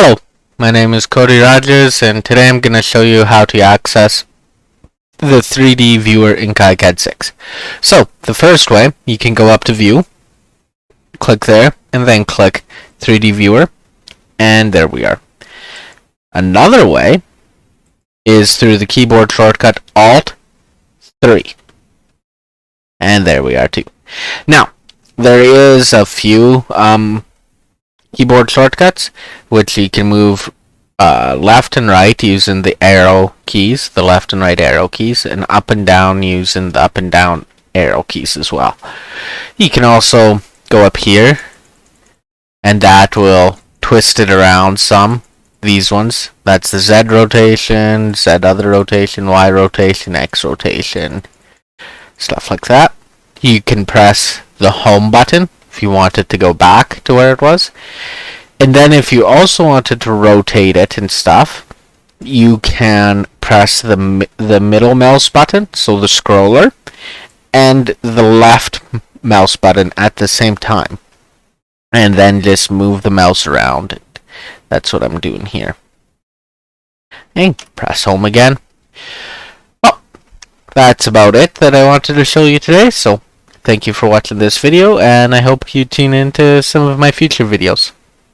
Hello, my name is Cody Rogers, and today I'm going to show you how to access the 3D viewer in KiCad 6. So, the first way, you can go up to View, click there, and then click 3D viewer, and there we are. Another way is through the keyboard shortcut Alt 3. And there we are too. Now, there is a few keyboard shortcuts which you can move left and right using the arrow keys, the left and right arrow keys, and up and down using the up and down arrow keys as well. You can also go up here and that will twist it around some. These ones, that's the Z rotation, Z other rotation, Y rotation, X rotation, stuff like that. You can press the home button if you want it to go back to where it was. And then if you also wanted to rotate it and stuff, you can press the middle mouse button, so the scroller, and the left mouse button at the same time. And then just move the mouse around. That's what I'm doing here. And press home again. Well, that's about it that I wanted to show you today, so thank you for watching this video, and I hope you tune into some of my future videos.